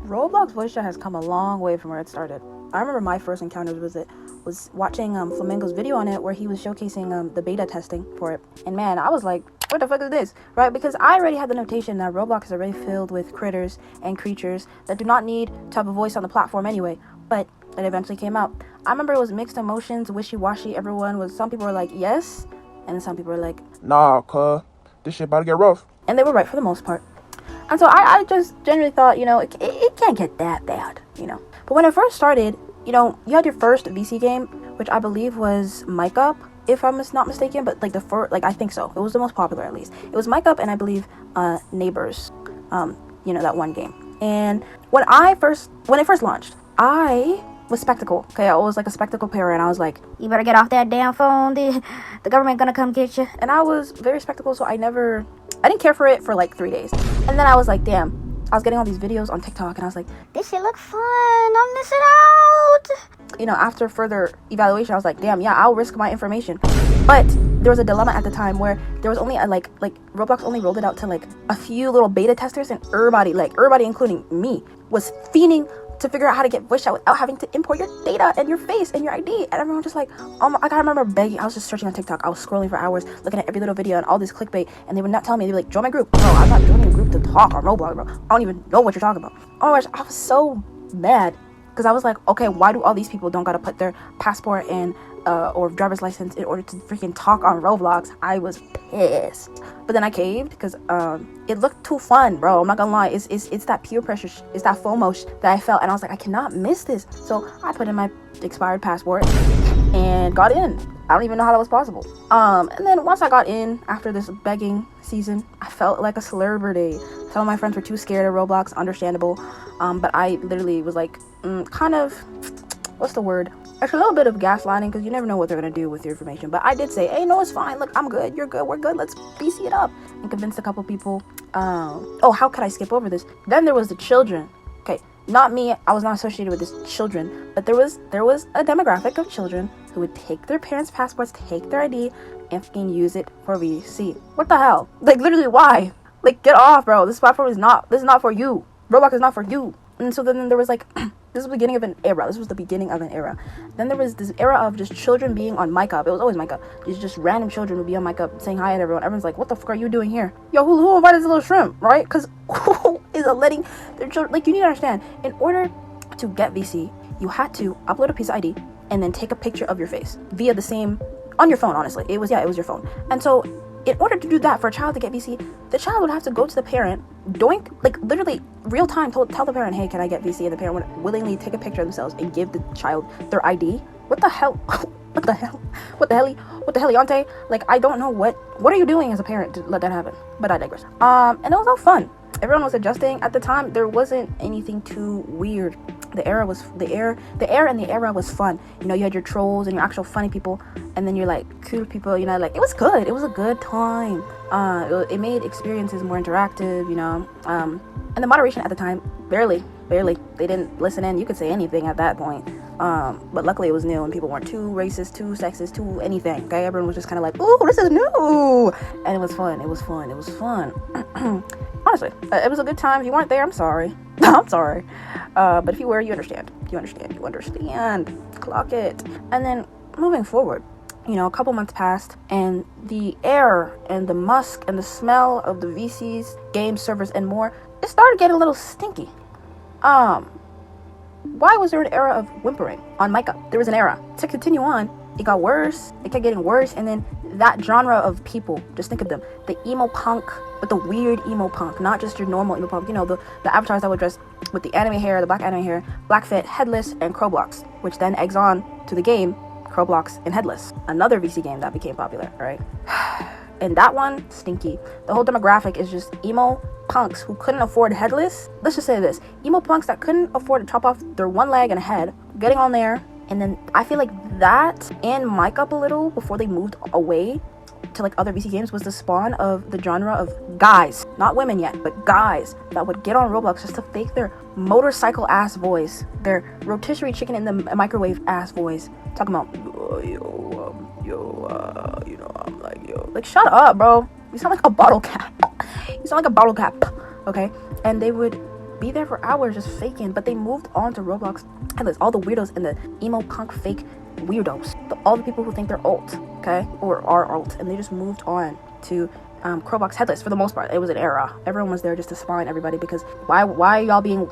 Roblox voice chat has come a long way from where it started. I remember my first encounters was watching Flamingo's video on it, where he was showcasing the beta testing for it. And man, I was like, what the fuck is this, right? Because I already had the notation that Roblox is already filled with critters and creatures that do not need to have a voice on the platform anyway. But it eventually came out. I remember it was mixed emotions, wishy-washy. Some people were like, yes, and some people were like, nah, cuz, this shit about to get rough. And they were right for the most part. And so I just generally thought, it can't get that bad, But when it first started, you had your first VC game, which I believe was Mic Up, if I'm not mistaken, but I think so. It was the most popular, at least. It was Mic Up and I believe Neighbors, that one game. And when it first launched, I was Spectacle. Okay, I was like a Spectacle parent. I was like, you better get off that damn phone. The government gonna come get you. And I was very Spectacle, so I didn't care for it for like 3 days. And then I was like, damn. I was getting all these videos on TikTok, and I was like, this shit look fun. I'm missing out. After further evaluation, I was like, damn, yeah, I'll risk my information. But there was a dilemma at the time where there was only Roblox only rolled it out to like a few little beta testers, and everybody, including me, was fiending to figure out how to get voice chat without having to import your data and your face and your ID. And everyone just like, I gotta remember begging. I was just searching on TikTok. I was scrolling for hours, looking at every little video and all this clickbait. And they would not tell me. They were like, join my group. Bro, I'm not joining a group to talk on Roblox, bro. I don't even know what you're talking about. Oh my gosh, I was so mad. Because I was like, okay, why do all these people don't gotta put their passport and or driver's license in order to freaking talk on Roblox? I was pissed. But then I caved because it looked too fun, bro. I'm not gonna lie. It's that peer pressure, it's that FOMO that I felt, and I was like, I cannot miss this. So I put in my expired passport and got in. I don't even know how that was possible. And then once I got in after this begging season, I felt like a celebrity. Some of my friends were too scared of Roblox, understandable. But I literally was like, kind of, what's the word? Actually, a little bit of gaslighting, because you never know what they're going to do with your information. But I did say, hey, no, it's fine. Look, I'm good. You're good. We're good. Let's BC it up. And convinced a couple people. How could I skip over this? Then there was the children. Okay, not me. I was not associated with these children. But there was a demographic of children who would take their parents' passports, take their ID, and fucking use it for VC. What the hell? Like, literally, why? Like, get off, bro. This platform is not for you. Roblox is not for you. And so then there was like, this was the beginning of an era. This was the beginning of an era. Then there was this era of just children being on Mic Up. It was always Mic Up. Just random children would be on Mic Up saying hi to everyone. Everyone's like, what the fuck are you doing here? Yo, who invited this little shrimp, right? Because who is letting their children, like, you need to understand, in order to get VC, you had to upload a piece of ID and then take a picture of your face via the same, on your phone, honestly. It was your phone. And so in order to do that, for a child to get VC, the child would have to go to the parent, doink, like literally real time, tell the parent, hey, can I get VC? And the parent would willingly take a picture of themselves and give the child their ID. What the hell? What the hell, Like, I don't know what are you doing as a parent to let that happen? But I digress. And it was all fun. Everyone was adjusting. At the time, there wasn't anything too weird. The era was fun. You had your trolls and your actual funny people, and then you're like cute people. Like, it was good. It was a good time. It made experiences more interactive. And the moderation at the time, barely. They didn't listen in. You could say anything at that point. But luckily it was new and people weren't too racist, too sexist, too anything. Okay, everyone was just kind of like, ooh, this is new, and it was fun. Honestly, it was a good time. If you weren't there, I'm sorry. I'm sorry. But if you were, you understand. Clock it. And then moving forward, a couple months passed, and the air and the musk and the smell of the VCs, game servers, and more, it started getting a little stinky. Why was there an era of whimpering on Mic Up? There was an era. To continue on, it got worse. It kept getting worse. And then that genre of people, just think of them. The emo punk, but the weird emo punk. Not just your normal emo punk. The avatars that would dress with the anime hair, the black anime hair, black fit, headless, and Roblox. Which then eggs on to the game, Roblox and Headless. Another VC game that became popular, right? And that one, stinky. The whole demographic is just emo punks who couldn't afford Headless. Let's just say this. Emo punks that couldn't afford to chop off their one leg and a head, getting on there. And then I feel like that and Mic Up a little before they moved away to like other VC games was the spawn of the genre of guys, not women yet, but guys that would get on Roblox just to fake their motorcycle ass voice, their rotisserie chicken in the microwave ass voice, talking about I'm like, like, shut up, bro. You sound like a bottle cap. Okay? And they would be there for hours just faking. But they moved on to Roblox Headless. All the weirdos and the emo punk fake weirdos, all the people who think they're alt, okay, or are alt, and they just moved on to Roblox Headless. For the most part, it was an era. Everyone was there just to spawn everybody, because why are y'all having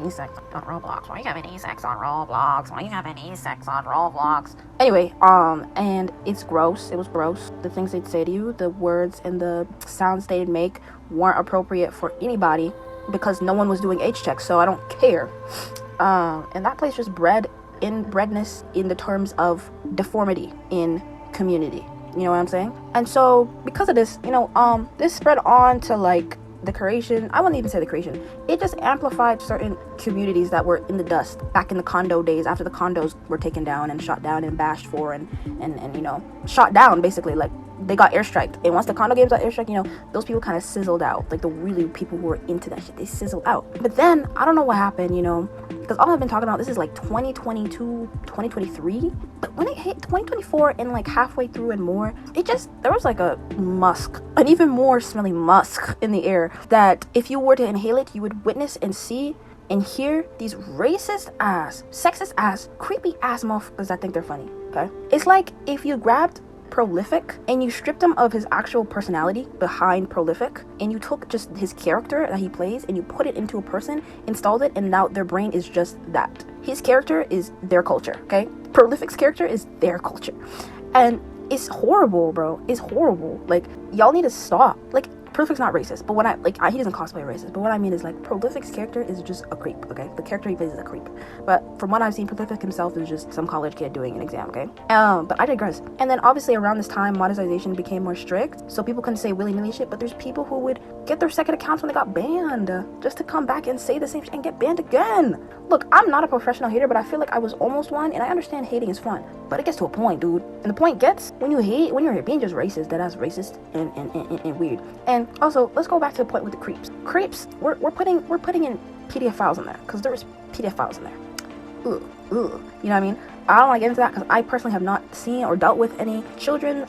e-sex on Roblox? Why are you having e-sex on Roblox? Why are you having e-sex on Roblox? Anyway, and it's gross. It was gross. The things they'd say to you, the words and the sounds they'd make weren't appropriate for anybody, because no one was doing age checks, so I don't care. And that place just bred inbredness in the terms of deformity in community. You know what I'm saying? And so because of this, this spread on to like the creation. I wouldn't even say the creation. It just amplified certain communities that were in the dust back in the condo days, after the condos were taken down and shot down and bashed for and shot down, basically. Like, they got airstriked, and once the condo games got airstriked, those people kind of sizzled out. Like, the really people who were into that shit, they sizzled out. But then I don't know what happened, because all I've been talking about, this is like 2022, 2023, but when it hit 2024 and like halfway through and more, there was like an even more smelly musk in the air, that if you were to inhale it, you would witness and see and hear these racist ass, sexist ass, creepy ass motherfuckers that think they're funny. Okay, it's like if you grabbed Prolific and you stripped him of his actual personality behind Prolific, and you took just his character that he plays and you put it into a person, installed it, and now their brain is just that. His character is their culture. Okay, Prolific's character is their culture, and it's horrible, bro. It's horrible. Like, y'all need to stop. Like, Prolific's not racist, but he doesn't cosplay racist, but what I mean is, like, Prolific's character is just a creep, okay? The character he plays is a creep. But from what I've seen, Prolific himself is just some college kid doing an exam, okay? But I digress. And then obviously around this time, monetization became more strict, so people couldn't say willy-nilly shit, but there's people who would get their second accounts when they got banned, just to come back and say the same shit and get banned again. Look, I'm not a professional hater, but I feel like I was almost one, and I understand hating is fun, but it gets to a point, dude. And the point gets, when you're being just racist, that's racist and weird. And also, let's go back to the point with the creeps. Creeps, we're putting in PDF files in there, because there's PDF files in there. Ugh. You know what I mean? I don't want to get into that, because I personally have not seen or dealt with any children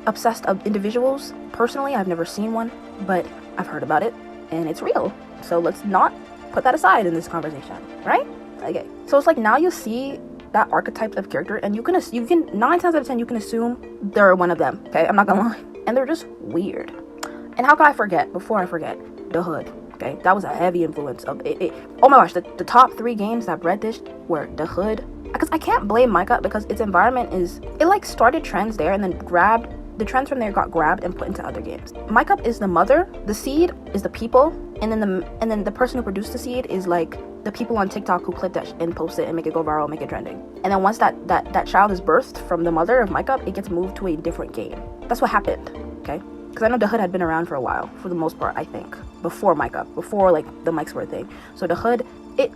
obsessed of individuals. Personally, I've never seen one, but I've heard about it, and it's real. So let's not put that aside in this conversation, right? Okay. So it's like, now you see that archetype of character, and you can 9 times out of 10 you can assume they're one of them. Okay, I'm not gonna lie, and they're just weird. And how could I forget? Before I forget, The Hood. Okay, that was a heavy influence of it. Oh my gosh, the top 3 games that bred this were The Hood. Because I can't blame Micah, because its environment started trends there, and then the trends from there got grabbed and put into other games. Micah is the mother, the seed is the people, and then the person who produced the seed is like the people on TikTok who clip that and post it and make it go viral, make it trending. And then once that child is birthed from the mother of Micah, it gets moved to a different game. That's what happened. Okay. Because I know The Hood had been around for a while, for the most part, I think. Before Micah, before, like, the mics were a thing. So The Hood, I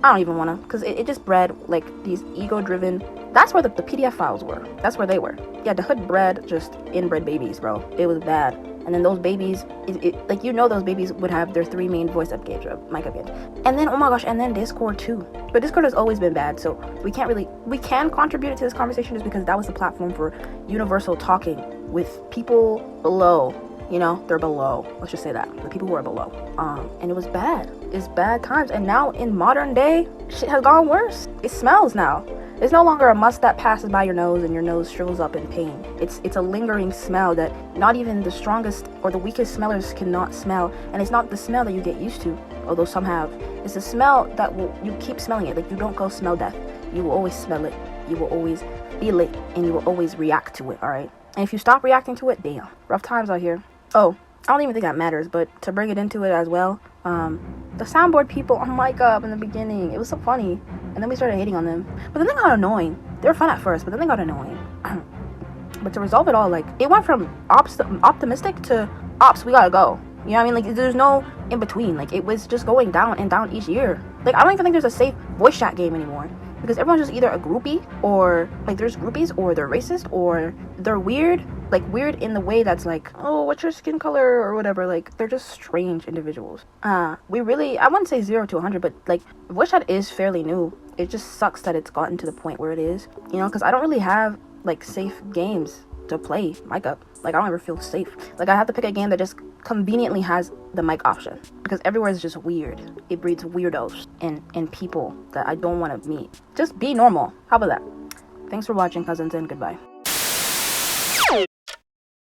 don't even want to, because it just bred, like, these ego-driven, that's where the PDF files were. That's where they were. Yeah, The Hood bred just inbred babies, bro. It was bad. And then those babies, those babies would have their 3 main voice up games, mic up games. And then, oh my gosh, and then Discord too. But Discord has always been bad, so we can contribute to this conversation just because that was the platform for universal talking with people below. They're below. Let's just say that. The people who are below. And it was bad. It's bad times. And now in modern day, shit has gone worse. It smells now. It's no longer a musk that passes by your nose and your nose shrivels up in pain. It's a lingering smell that not even the strongest or the weakest smellers cannot smell. And it's not the smell that you get used to, although some have. It's a smell that you keep smelling it. Like, you don't go smell death. You will always smell it. You will always feel it. And you will always react to it, alright? And if you stop reacting to it, damn. Rough times out here. Oh, I don't even think that matters, but to bring it into it as well, the soundboard people on mic up in the beginning, it was so funny, and then we started hating on them, but then they got annoying. They were fun at first, but then they got annoying. But to resolve it all, like, it went from optimistic to ops, we gotta go. You know what I mean? Like, there's no in between. Like, it was just going down and down each year. Like, I don't even think there's a safe voice chat game anymore, because everyone's just either a groupie, or, like, there's groupies, or they're racist, or they're weird. Like, weird in the way that's like, oh, what's your skin color, or whatever. Like, they're just strange individuals. I wouldn't say 0 to 100, but, like, voice chat is fairly new. It just sucks that it's gotten to the point where it is, because I don't really have, like, safe games to play mic up. Like, I don't ever feel safe. Like, I have to pick a game that just conveniently has the mic option, because everywhere is just weird. It breeds weirdos and people that I don't want to meet. Just be normal. How about that? Thanks for watching, cousins, and goodbye.